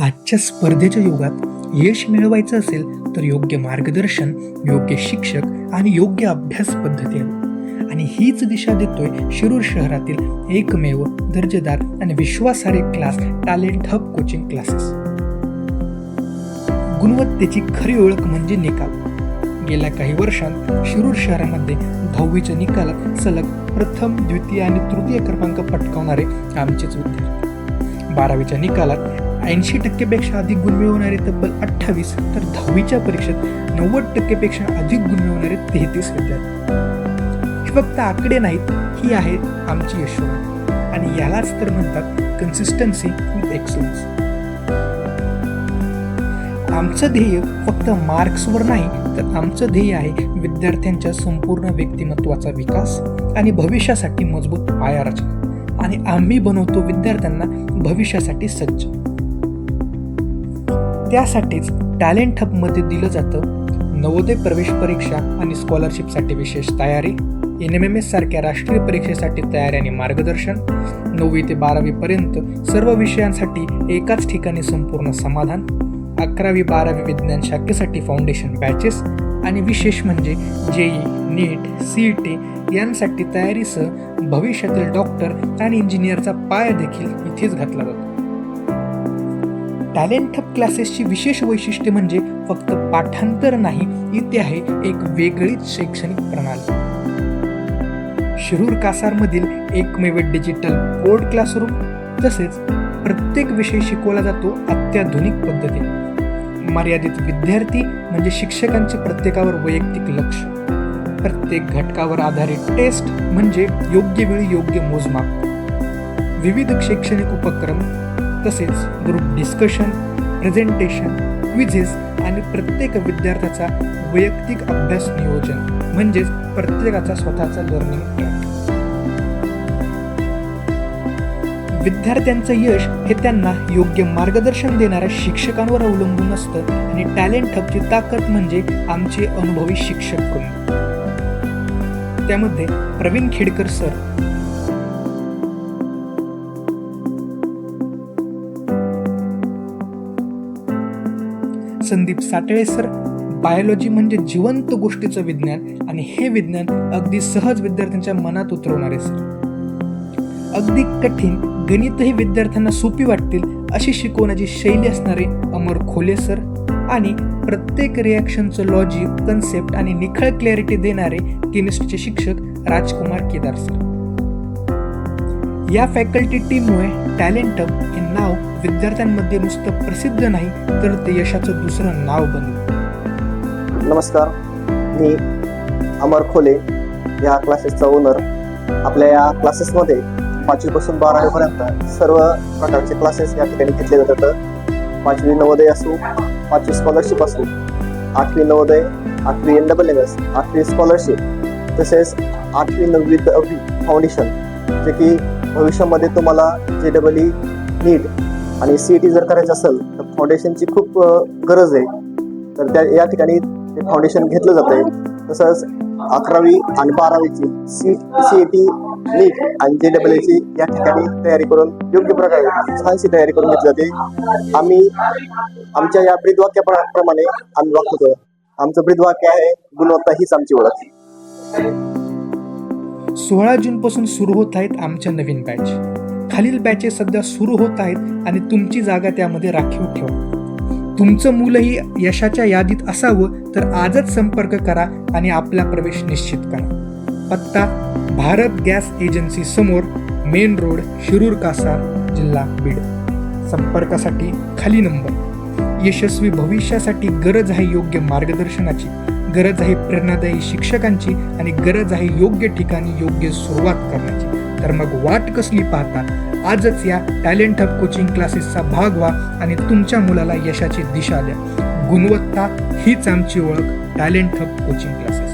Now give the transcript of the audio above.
आजच्या स्पर्धेच्या युगात यश मिळवायचं असेल तर योग्य मार्गदर्शन, योग्य शिक्षक आणि योग्य अभ्यास पद्धती हवी. आणि हीच दिशा देतोय शिरूर शहरातील एकमेव दर्जेदार आणि विश्वासार्ह class talent hub coaching classes. गुणवत्तेची खरी ओळख म्हणजे निकाल. गेल्या काही वर्षांत शिरूर शहरामध्ये 10वीच्या निकालात सलग प्रथम, द्वितीय आणि तृतीय क्रमांक पटकावणारे आमचेच विद्यार्थी. 12वीच्या निकालात 80% अधिक गुण मिळवणारे तब्बल 28, तर 10वीच्या परीक्षेत 90% अधिक गुण मिळवणारे 33 विद्यार्थी. हे फक्त आकडे नाहीत, ही आहे आमची यशोगाथा. आणि यालाच तर म्हणतात कन्सिस्टन्सी विथ एक्सलन्स. आमचं ध्येय फक्त मार्क्सवर नाही, तर आमचं ध्येय आहे विद्यार्थ्यांच्या संपूर्ण व्यक्तिमत्वाचा विकास आणि भविष्यासाठी मजबूत पाया रचना. आणि आम्ही बनवतो विद्यार्थ्यांना भविष्यासाठी सज्ज. त्यासाठीच टॅलेंट हबमध्ये दिलं जातं नवोदय प्रवेश परीक्षा आणि स्कॉलरशिपसाठी विशेष तयारी, NMMS सारख्या राष्ट्रीय परीक्षेसाठी तयारी आणि मार्गदर्शन, 9वी ते 12वी पर्यंत सर्व विषयांसाठी एकाच ठिकाणी संपूर्ण समाधान, 11वी 12वी विज्ञान शाखेसाठी फाउंडेशन बॅचेस आणि विशेष म्हणजे JEE, NEET, CET यांसाठी तयारीसह भविष्यातील डॉक्टर आणि इंजिनियरचा पाया देखील इथेच घातला जातो. टॅलेंट हब क्लासेसची विशेष वैशिष्ट्य म्हणजे फक्त पाठांतर नाही, इथे आहे एक वेगळीच शैक्षणिक प्रणाली. शिरूर कासारमधील एकमेव डिजिटल बोर्ड क्लासरूम, तसेच प्रत्येक विषय शिकवला जातो अत्याधुनिक पद्धतीने. मर्यादित विद्यार्थी म्हणजे शिक्षकांचे प्रत्येकावर वैयक्तिक लक्ष, प्रत्येक घटकावर आधारित टेस्ट म्हणजे योग्य वेळी योग्य मोजमाप, विविध शैक्षणिक उपक्रम, तसेच ग्रुप डिस्कशन, प्रेझेंटेशन, क्विझेस आणि प्रत्येक विद्यार्थ्याचा वैयक्तिक अभ्यास नियोजन म्हणजेच प्रत्येकाचा स्वतःचा लर्निंग ट्रॅक. विद्यार्थ्यांचं यश हे त्यांना योग्य मार्गदर्शन देणाऱ्या शिक्षकांवर अवलंबून असतं. आणि टॅलेंट हबची ताकद म्हणजे आमचे अनुभवी शिक्षक वृंद. त्यामध्ये Pravin Khedkar sir, Sandeep Satale sir, biology म्हणजे जिवंत गोष्टीचं विज्ञान आणि हे विज्ञान अगदी सहज विद्यार्थ्यांच्या मनात उतरवणारे सर. अगदी कठीण गणितही विद्यार्थ्यांना सोपी वाटतील अशी शिकवण्याची शैली असणारे अमर खोले सर आणि प्रत्येक रिॲक्शनचं लॉजिक, कन्सेप्ट आणि निखळ क्लॅरिटी देणारे केमिस्ट्रीचे शिक्षक राजकुमार केदार सर. या फॅकल्टी टीममुळे टॅलेंट हब हे नाव विद्यार्थ्यांमध्ये नुसतं प्रसिद्ध नाही, तर ते यशाचं दुसरं नाव बनलं. नमस्कार, मी अमर खोले, या क्लासेसचा ओनर. आपल्या या क्लासेसमध्ये 5वीपासून 12वीपर्यंत सर्व प्रकारचे क्लासेस या ठिकाणी घेतले जातात. 5वी नवोदय असो, 5वी स्कॉलरशिप असो, 8वी नवोदय, 8वी NMMS, 8वी स्कॉलरशिप, तसेच 8वी 9वी 10वी फाउंडेशन, जे की भविष्यामध्ये तुम्हाला JEE, NEET आणि CET जर करायचं असेल तर फाउंडेशनची खूप गरज आहे. तर त्या या ठिकाणी ते फाउंडेशन घेतलं जातं आहे. तसंच 11वी आणि 12वीची CET, NEET आणि JEE या ठिकाणी तयारी करून योग्य प्रकारे छानशी तयारी करून घेतली जाते. आम्ही आमच्या या ब्रीदवाक्याप्रमाणे आम्ही वागतो. आमचं ब्रीदवाक्य आहे, गुणवत्ता हीच आमची ओळख. 16 जूनपासून सुरू होत आहेत आमच्या नवीन बॅच. खालील बॅचेस सध्या सुरू होत आहेत आणि तुमची जागा त्यामध्ये राखीव ठेवा. तुमचं मुलंही यशाच्या यादीत असावं तर आजच संपर्क करा आणि आपला प्रवेश निश्चित करा. पत्ता भारत गॅस एजन्सी समोर, मेन रोड, शिरूर कासार, जिल्हा बीड. संपर्कासाठी खाली नंबर. यशस्वी भविष्यासाठी गरज आहे योग्य मार्गदर्शनाची, गरज आहे प्रेरणादायी शिक्षकांची आणि गरज आहे योग्य ठिकाणी योग्य सुरुवात करण्याची. तर मग वाट कसली पाहता, आजच या टॅलेंट हब कोचिंग क्लासेसचा भाग व्हा आणि तुमच्या मुलाला यशाची दिशा द्या. गुणवत्ता हीच आमची ओळख. Talent hub coaching classes.